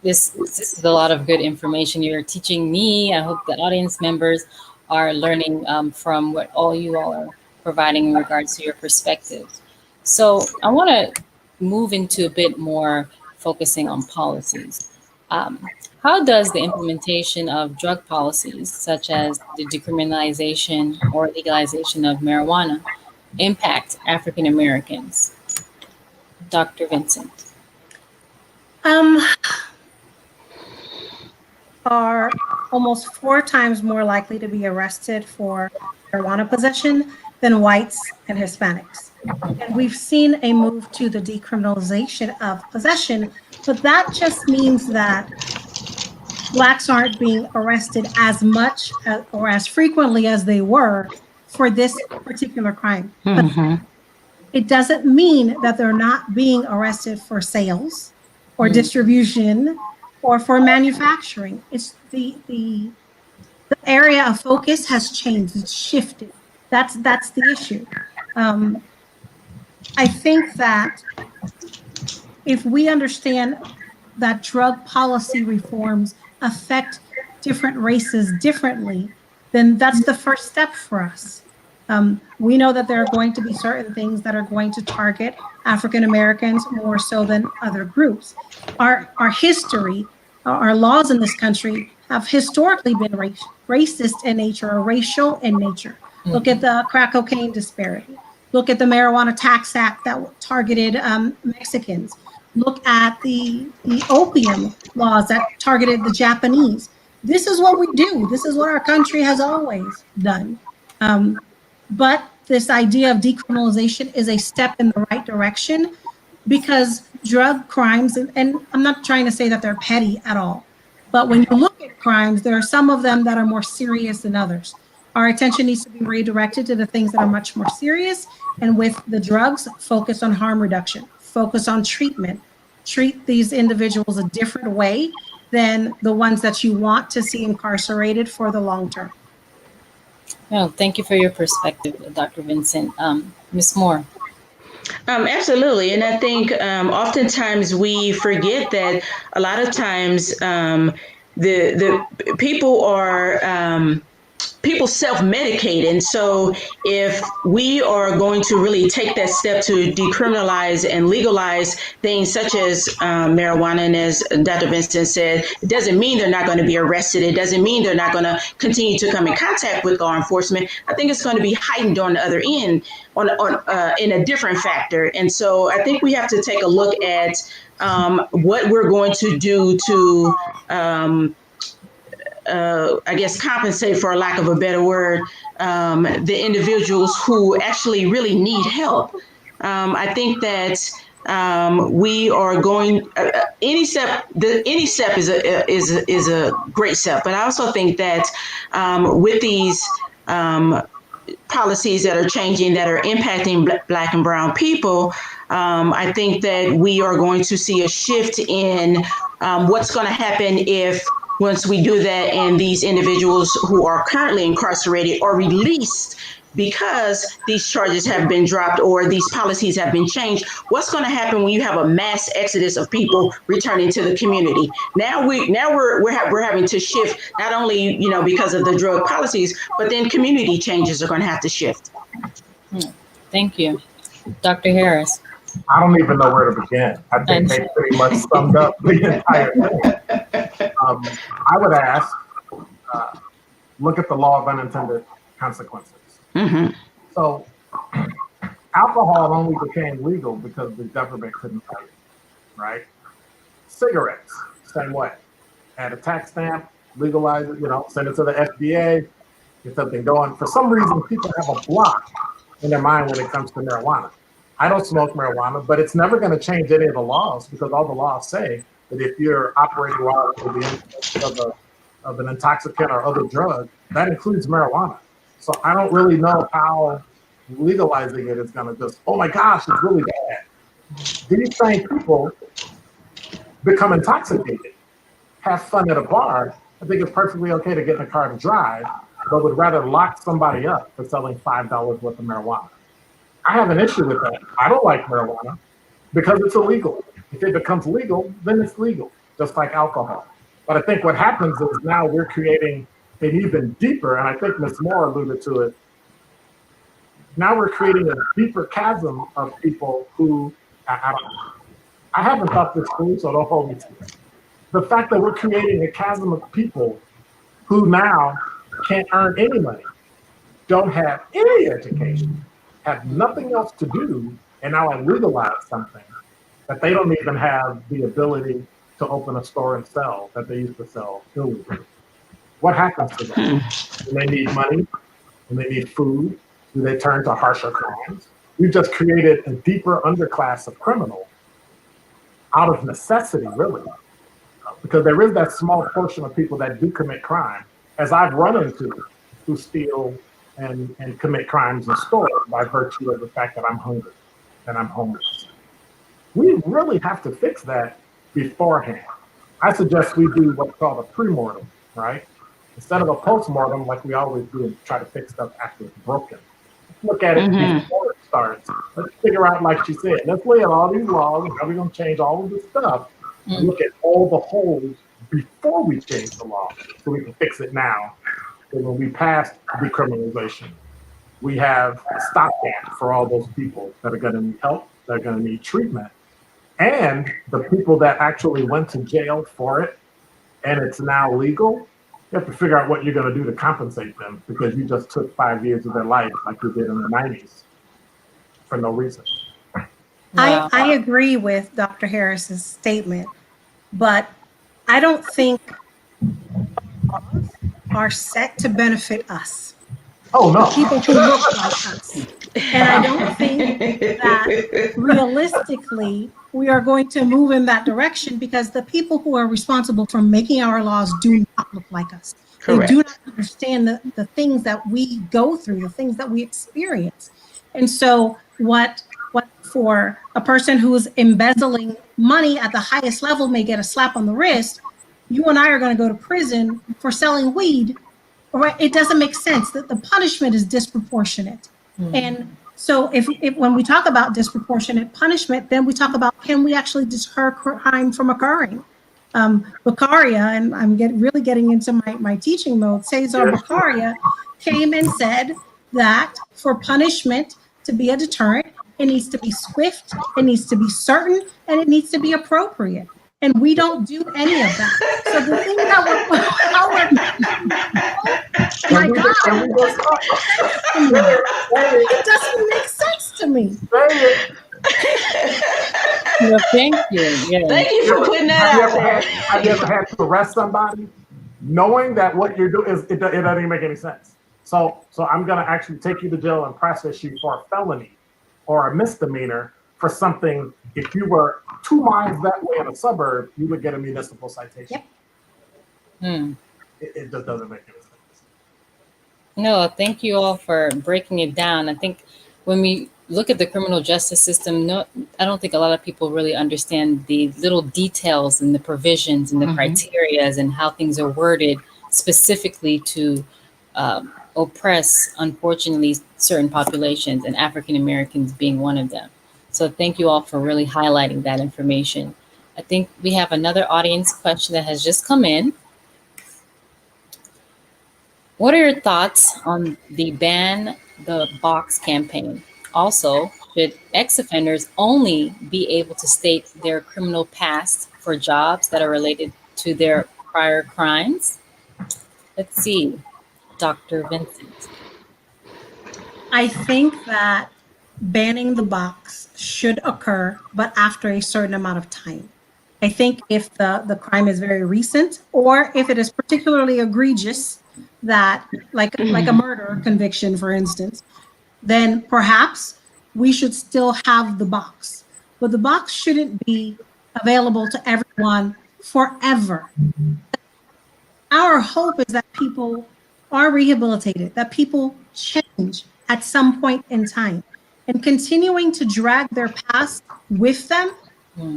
This is a lot of good information you're teaching me. I hope the audience members are learning from what all you all are providing in regards to your perspectives. So I want to move into a bit more focusing on policies. How does the implementation of drug policies, such as the decriminalization or legalization of marijuana, impact African Americans? Dr. Vincent. Are almost 4 times more likely to be arrested for marijuana possession than whites and Hispanics. And we've seen a move to the decriminalization of possession, but that just means that Blacks aren't being arrested as much or as frequently as they were for this particular crime. Mm-hmm. But it doesn't mean that they're not being arrested for sales or distribution or for manufacturing. It's the area of focus has changed. It's shifted. That's the issue. I think that if we understand that drug policy reforms affect different races differently, then that's the first step for us. We know that there are going to be certain things that are going to target African Americans more so than other groups. Our history, our laws in this country have historically been racist in nature or racial in nature. Mm-hmm. Look at the crack cocaine disparity. Look at the Marijuana Tax Act that targeted Mexicans. Look at the opium laws that targeted the Japanese. This is what we do. This is what our country has always done. But this idea of decriminalization is a step in the right direction because drug crimes, and I'm not trying to say that they're petty at all, but when you look at crimes, there are some of them that are more serious than others. Our attention needs to be redirected to the things that are much more serious. And with the drugs, focus on harm reduction, focus on treatment, treat these individuals a different way than the ones that you want to see incarcerated for the long term. No, thank you for your perspective, Dr. Vincent. Ms. Moore. Absolutely. And I think oftentimes we forget that a lot of times the people are people self-medicate. And so if we are going to really take that step to decriminalize and legalize things such as marijuana, and as Dr. Vincent said, it doesn't mean they're not going to be arrested. It doesn't mean they're not going to continue to come in contact with law enforcement. I think it's going to be heightened on the other end in a different factor. And so I think we have to take a look at what we're going to do to I guess compensate, for a lack of a better word, the individuals who actually really need help. I think that we are going any step is a great step, but I also think that with these policies that are changing, that are impacting Black and brown people, I think that we are going to see a shift in what's going to happen if once we do that and these individuals who are currently incarcerated are released because these charges have been dropped or these policies have been changed. What's going to happen when you have a mass exodus of people returning to the community? Now we're having to shift, not only because of the drug policies, but then community changes are going to have to shift. Thank you, Dr. Harris. I don't even know where to begin. I think they pretty much summed up the entire thing. I would ask, look at the law of unintended consequences. Mm-hmm. So alcohol only became legal because the government couldn't fight it, right? Cigarettes, same way. Add a tax stamp, legalize it, send it to the FDA, get something going. For some reason, people have a block in their mind when it comes to marijuana. I don't smoke marijuana, but it's never going to change any of the laws, because all the laws say that if you're operating while under the influence of an intoxicant or other drug, that includes marijuana. So I don't really know how legalizing it is going to just, oh my gosh, it's really bad. These same people become intoxicated, have fun at a bar. I think it's perfectly okay to get in a car to drive, but would rather lock somebody up for selling $5 worth of marijuana. I have an issue with that. I don't like marijuana because it's illegal. If it becomes legal, then it's legal, just like alcohol. But I think what happens is now we're creating an even deeper, and I think Ms. Moore alluded to it, now we're creating a deeper chasm of people who, I haven't thought this through, so don't hold me to it. The fact that we're creating a chasm of people who now can't earn any money, don't have any education, have nothing else to do, and now I legalize something that they don't even have the ability to open a store and sell that they used to sell illegally. What happens to them? When they need money, when they need food, do they turn to harsher crimes? We've just created a deeper underclass of criminals out of necessity, really, because there is that small portion of people that do commit crime, as I've run into, who steal and commit crimes in stores by virtue of the fact that I'm hungry and I'm homeless. We really have to fix that beforehand. I suggest we do what's called a pre-mortem, right? Instead of a post-mortem like we always do and try to fix stuff after it's broken. Let's look at it before it starts. Let's figure out, like she said, let's lay out all these laws and how we're going to change all of this stuff and look at all the holes before we change the law so we can fix it now. So when we pass decriminalization, we have a stopgap for all those people that are going to need help, that are going to need treatment, and the people that actually went to jail for it and it's now legal. You have to figure out what you're going to do to compensate them, because you just took 5 years of their life like you did in the 90s for no reason. Wow. I agree with Dr. Harris's statement, but I don't think laws are set to benefit us. Oh, no. People who look like us. And I don't think that realistically we are going to move in that direction, because the people who are responsible for making our laws do not look like us. Correct. They do not understand the things that we go through, the things that we experience. And so what for a person who is embezzling money at the highest level may get a slap on the wrist, you and I are going to go to prison for selling weed, right? It doesn't make sense that the punishment is disproportionate. And so if when we talk about disproportionate punishment, then we talk about, can we actually deter crime from occurring? Beccaria, and I'm really getting into my teaching mode, Cesar Beccaria came and said that for punishment to be a deterrent, it needs to be swift, it needs to be certain, and it needs to be appropriate. And we don't do any of that. So the thing that my God, it doesn't make sense to me. Well, thank you. Yeah. Thank you for putting that out there. Have you ever had to arrest somebody knowing that what you're doing it doesn't even make any sense? So I'm going to actually take you to jail and process you for a felony or a misdemeanor for something. If you were 2 miles that way in a suburb, you would get a municipal citation. Yep. It just doesn't make any sense. No, thank you all for breaking it down. I think when we look at the criminal justice system, I don't think a lot of people really understand the little details and the provisions and the criterias and how things are worded specifically to oppress, unfortunately, certain populations, and African Americans being one of them. So thank you all for really highlighting that information. I think we have another audience question that has just come in. What are your thoughts on the Ban the Box campaign? Also, should ex-offenders only be able to state their criminal past for jobs that are related to their prior crimes? Let's see, Dr. Vincent. I think that banning the box should occur, but after a certain amount of time. I think if the crime is very recent, or if it is particularly egregious, that like a murder conviction, for instance, then perhaps we should still have the box. But the box shouldn't be available to everyone forever. Our hope is that people are rehabilitated, that people change at some point in time. And continuing to drag their past with them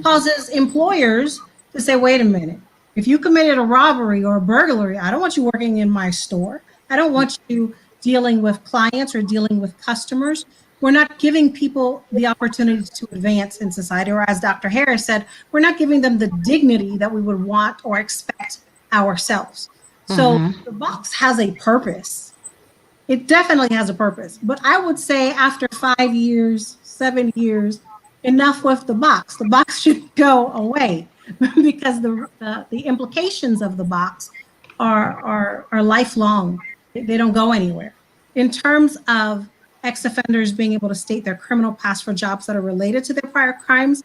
causes employers to say, wait a minute, if you committed a robbery or a burglary, I don't want you working in my store. I don't want you dealing with clients or dealing with customers. We're not giving people the opportunity to advance in society, or as Dr. Harris said, we're not giving them the dignity that we would want or expect ourselves. So the box has a purpose. It definitely has a purpose. But I would say after 5 years, 7 years, enough with the box. The box should go away because the implications of the box are lifelong. They don't go anywhere. In terms of ex-offenders being able to state their criminal past for jobs that are related to their prior crimes,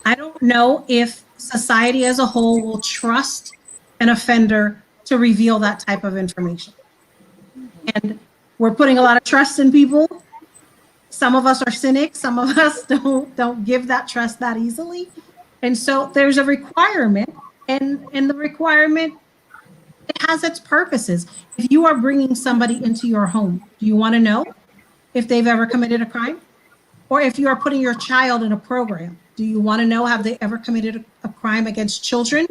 I don't know if society as a whole will trust an offender to reveal that type of information. And we're putting a lot of trust in people. Some of us are cynics. Some of us don't give that trust that easily. And so there's a requirement, and the requirement, it has its purposes. If you are bringing somebody into your home, do you want to know if they've ever committed a crime? Or if you are putting your child in a program, do you want to know, have they ever committed a crime against children?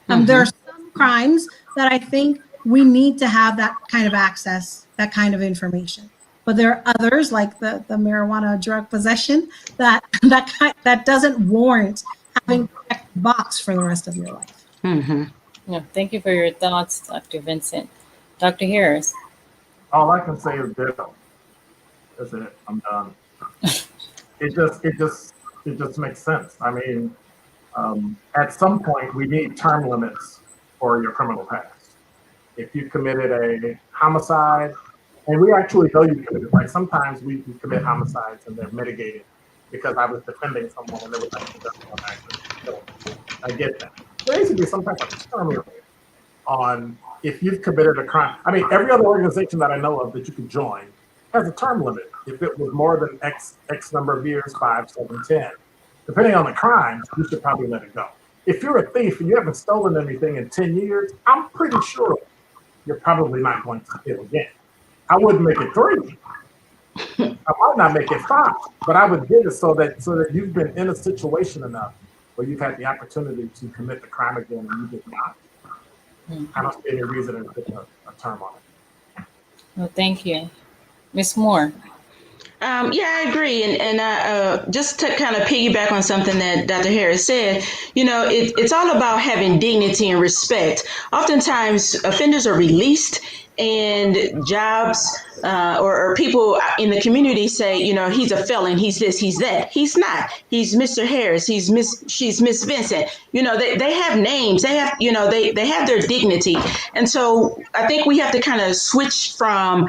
There are some crimes that I think we need to have that kind of access, that kind of information. But there are others, like the marijuana drug possession, that doesn't warrant having a box for the rest of your life. Yeah, thank you for your thoughts, Dr. Vincent. Dr. Harris. All I can say is ditto. That's it. I'm done. It just makes sense. I mean, at some point, we need term limits for your criminal past. If you committed a homicide, and we actually know you committed, like sometimes we commit homicides and they're mitigated because I was defending someone and there was actually one accident. I get that. There needs to be some type of term limit on if you've committed a crime. I mean, every other organization that I know of that you can join has a term limit. If it was more than X number of years, 5, 7, 10, depending on the crime, you should probably let it go. If you're a thief and you haven't stolen anything in 10 years, I'm pretty sure you're probably not going to steal again. I wouldn't make it 3. I might not make it 5, but I would get it so that you've been in a situation enough where you've had the opportunity to commit the crime again and you did not. I don't see any reason to put a term on it. Well, thank you. Ms. Moore. Yeah, I agree. And just to kind of piggyback on something that Dr. Harris said, it's all about having dignity and respect. Oftentimes, offenders are released and jobs or people in the community say, he's a felon, he's this, he's that. He's not. He's Mr. Harris, she's Miss Vincent. They have names, they have, they have their dignity. And so I think we have to kind of switch from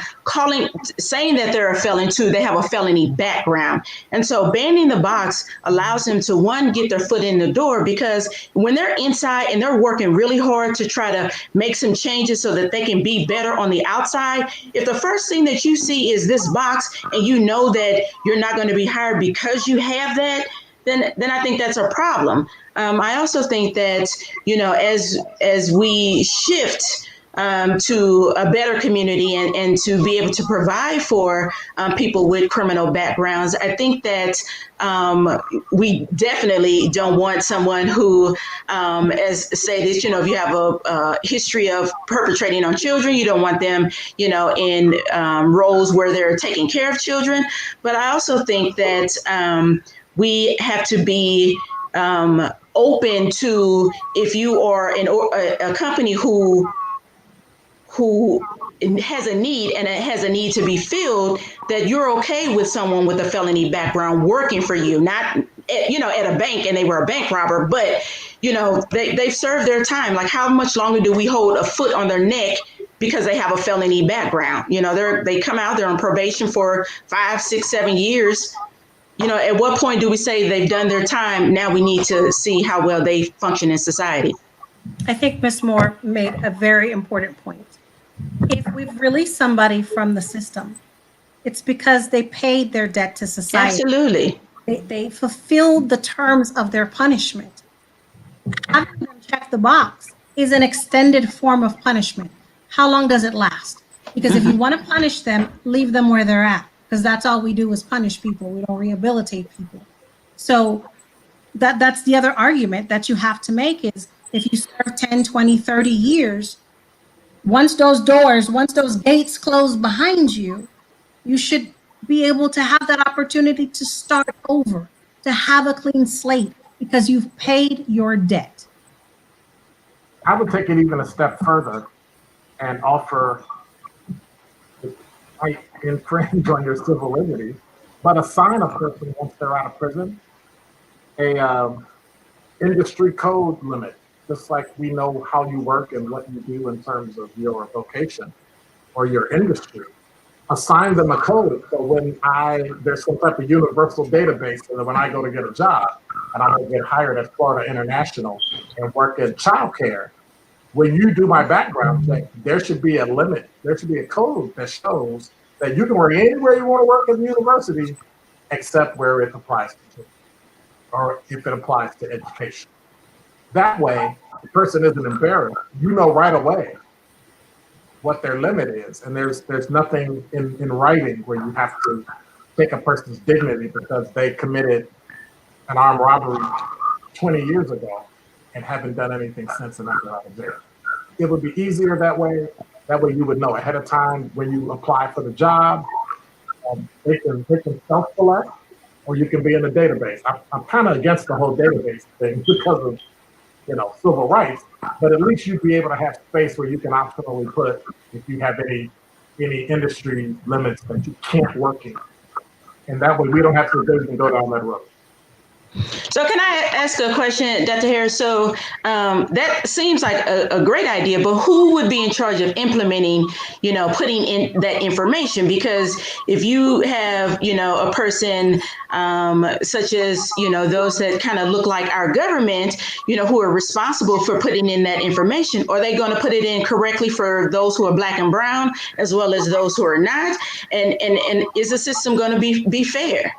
saying that they're a felon to they have a felony background. And so banning the box allows them to, one, get their foot in the door, because when they're inside and they're working really hard to try to make some changes so that they can be better on the outside, if the first thing that you see is this box and you know that you're not going to be hired because you have that, then I think that's a problem. I also think that, as we shift to a better community and to be able to provide for people with criminal backgrounds, I think that we definitely don't want someone who, as say this, if you have a history of perpetrating on children, you don't want them, in roles where they're taking care of children. But I also think that we have to be open to, if you are a company who has a need and it has a need to be filled, that you're okay with someone with a felony background working for you, not at a bank and they were a bank robber, but they've served their time. Like, how much longer do we hold a foot on their neck because they have a felony background? They come out, they're on probation for 5, 6, 7 years. At what point do we say they've done their time? Now we need to see how well they function in society. I think Ms. Moore made a very important point. If we've released somebody from the system, it's because they paid their debt to society. Absolutely. They fulfilled the terms of their punishment. Having them check the box is an extended form of punishment. How long does it last? Because if you want to punish them, leave them where they're at, because that's all we do is punish people. We don't rehabilitate people. So that's the other argument that you have to make is, if you serve 10, 20, 30 years, once those gates close behind you, you should be able to have that opportunity to start over, to have a clean slate, because you've paid your debt. I would take it even a step further and offer, might infringe on your civil liberties, but assign a person, once they're out of prison, a industry code limit. Just like we know how you work and what you do in terms of your vocation or your industry, assign them a code. So when there's some type of universal database, so that when I go to get a job and I'm gonna get hired at Florida International and work in childcare, when you do my background check, there should be a limit. There should be a code that shows that you can work anywhere you want to work in the university, except where it applies to, or if it applies to education. That way, the person isn't embarrassed. You know right away what their limit is. And there's nothing in writing where you have to take a person's dignity because they committed an armed robbery 20 years ago and haven't done anything since, and after I was there. It would be easier that way. That way you would know ahead of time when you apply for the job. They can self-select, or you can be in the database. I'm kind of against the whole database thing because of civil rights, but at least you'd be able to have space where you can optionally put, if you have any industry limits that you can't work in. And that way we don't have to go down that road. So can I ask a question, Dr. Harris? So that seems like a great idea, but who would be in charge of implementing, putting in that information? Because if you have, a person such as, those that kind of look like our government, who are responsible for putting in that information, are they going to put it in correctly for those who are Black and brown, as well as those who are not? And is the system going to be fair?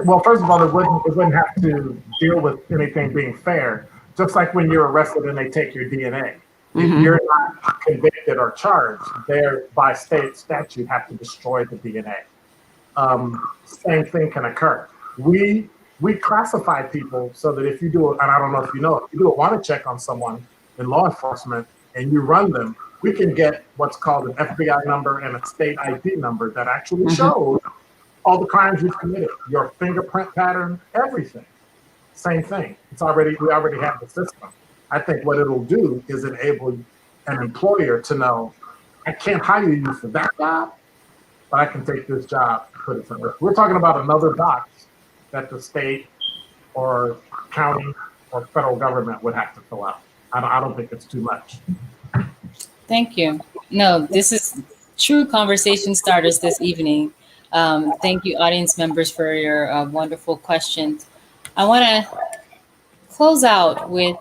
Well, first of all, it wouldn't have to deal with anything being fair. Just like when you're arrested and they take your DNA. Mm-hmm. If you're not convicted or charged, they're by state statute have to destroy the DNA. Same thing can occur. We classify people so that if you do, and I don't know if you know, if you do a wanted check on someone in law enforcement, and you run them, we can get what's called an FBI number and a state ID number that actually shows all the crimes you've committed, your fingerprint pattern, everything. Same thing. We already have the system. I think what it'll do is enable an employer to know, I can't hire you for that job, but I can take this job and put it somewhere. We're talking about another box that the state or county or federal government would have to fill out. I don't think it's too much. Thank you. No, this is true conversation starters this evening. Thank you, audience members, for your wonderful questions. I want to close out with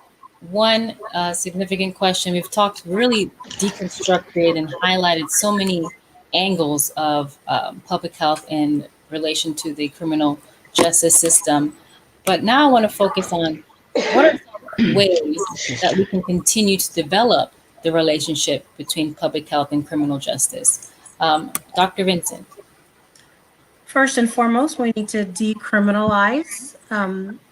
one significant question. We've talked really deconstructed and highlighted so many angles of public health in relation to the criminal justice system. But now I want to focus on what are some ways that we can continue to develop the relationship between public health and criminal justice. Dr. Vincent. First and foremost, we need to decriminalize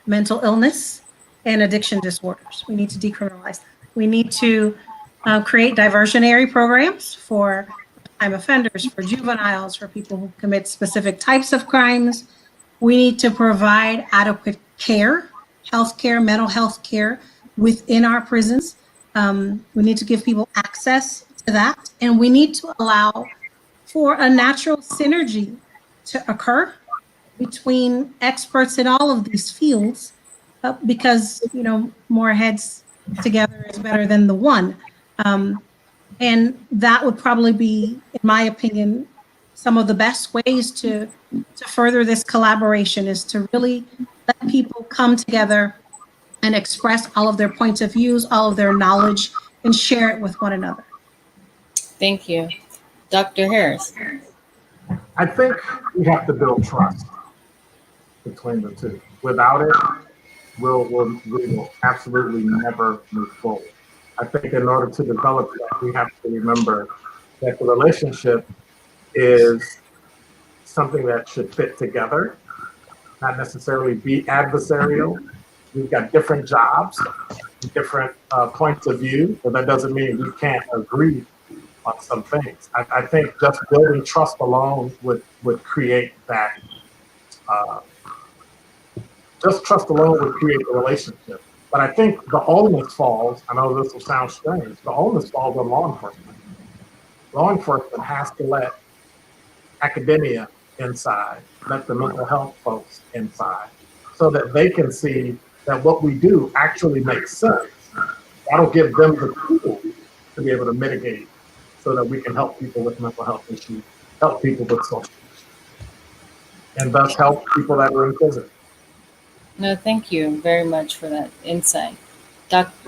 mental illness and addiction disorders. We need to decriminalize that. We need to create diversionary programs for crime offenders, for juveniles, for people who commit specific types of crimes. We need to provide adequate care, healthcare, mental health care within our prisons. We need to give people access to that. And we need to allow for a natural synergy to occur between experts in all of these fields, because, more heads together is better than the one. And that would probably be, in my opinion, some of the best ways to further this collaboration, is to really let people come together and express all of their points of views, all of their knowledge, and share it with one another. Thank you. Dr. Harris. I think we have to build trust between the two. Without it, we will absolutely never move forward. I think in order to develop that, we have to remember that the relationship is something that should fit together, not necessarily be adversarial. We've got different jobs, different points of view, but that doesn't mean we can't agree on some things. I think just building trust alone would create that. Just trust alone would create a relationship. But I think the onus falls, I know this will sound strange, the onus falls on law enforcement. Law enforcement has to let academia inside, let the mental health folks inside, so that they can see that what we do actually makes sense. That'll give them the tools to be able to mitigate, so that we can help people with mental health issues, help people with social issues, and thus help people that are in prison. No, thank you very much for that insight.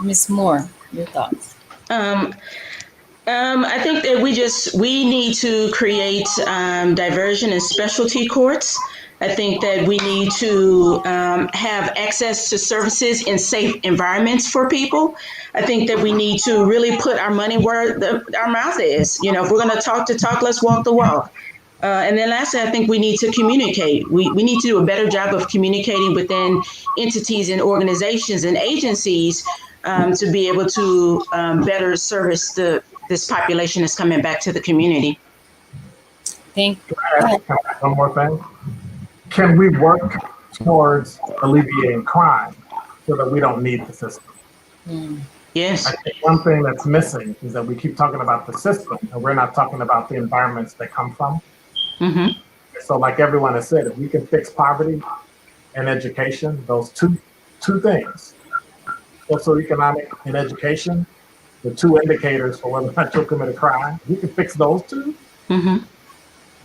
Ms. Moore, your thoughts? I think that we need to create diversion and specialty courts. I think that we need to have access to services in safe environments for people. I think that we need to really put our money where our mouth is. If we're going to talk the talk, let's walk the walk. And then lastly, I think we need to communicate. We need to do a better job of communicating within entities and organizations and agencies to be able to better service this population that's coming back to the community. Thank you. One more thing. Can we work towards alleviating crime so that we don't need the system? Yes. I think one thing that's missing is that we keep talking about the system and we're not talking about the environments they come from. Mm-hmm. So like everyone has said, if we can fix poverty and education, those two things, socioeconomic and education, the two indicators for whether or not you'll commit a crime, if we can fix those two,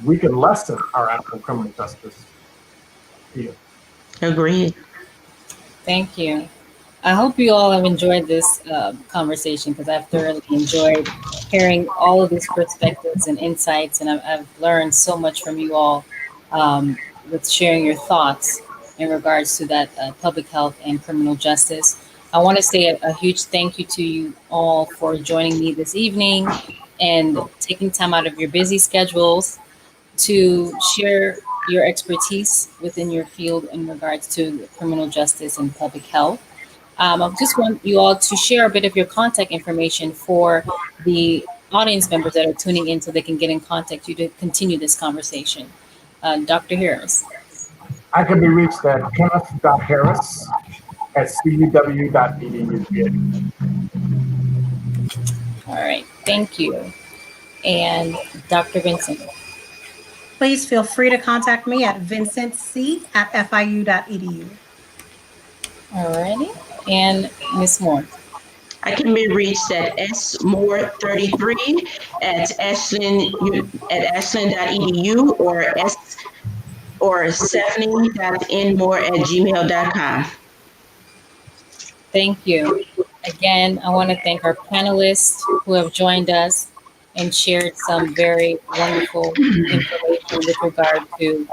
we can lessen our actual criminal justice field. Agreed. Thank you. I hope you all have enjoyed this conversation, because I've thoroughly enjoyed hearing all of these perspectives and insights, and I've learned so much from you all with sharing your thoughts in regards to that public health and criminal justice. I want to say a huge thank you to you all for joining me this evening and taking time out of your busy schedules to share your expertise within your field in regards to criminal justice and public health. I just want you all to share a bit of your contact information for the audience members that are tuning in so they can get in contact with you to continue this conversation. Dr. Harris. I can be reached at kenneth.harris@cuw.edu. All right, thank you. And Dr. Vincent. Please feel free to contact me at vincentc@fiu.edu. All righty. And Ms. Moore. I can be reached at smore33 at ashland.edu or stephanie.nmore@gmail.com. Thank you. Again, I want to thank our panelists who have joined us and shared some very wonderful information with regard to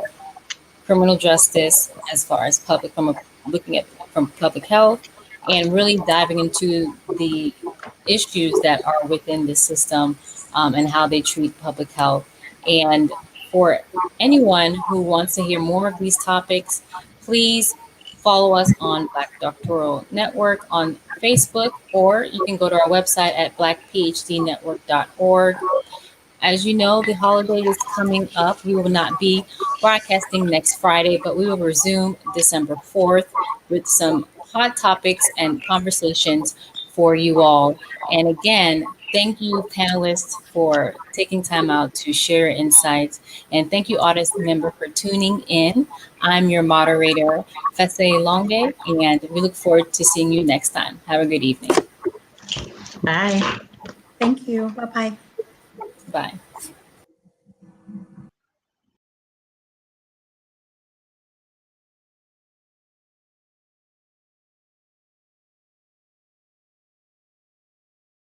criminal justice as far as looking at from public health and really diving into the issues that are within the system and how they treat public health. And for anyone who wants to hear more of these topics, please follow us on Black Doctoral Network on Facebook, or you can go to our website at blackphdnetwork.org. As you know, the holiday is coming up. We will not be broadcasting next Friday, but we will resume December 4th with some hot topics and conversations for you all. And again, thank you, panelists, for taking time out to share insights. And thank you, audience member, for tuning in. I'm your moderator, Ceecee Longe, and we look forward to seeing you next time. Have a good evening. Bye. Thank you. Bye-bye. Bye.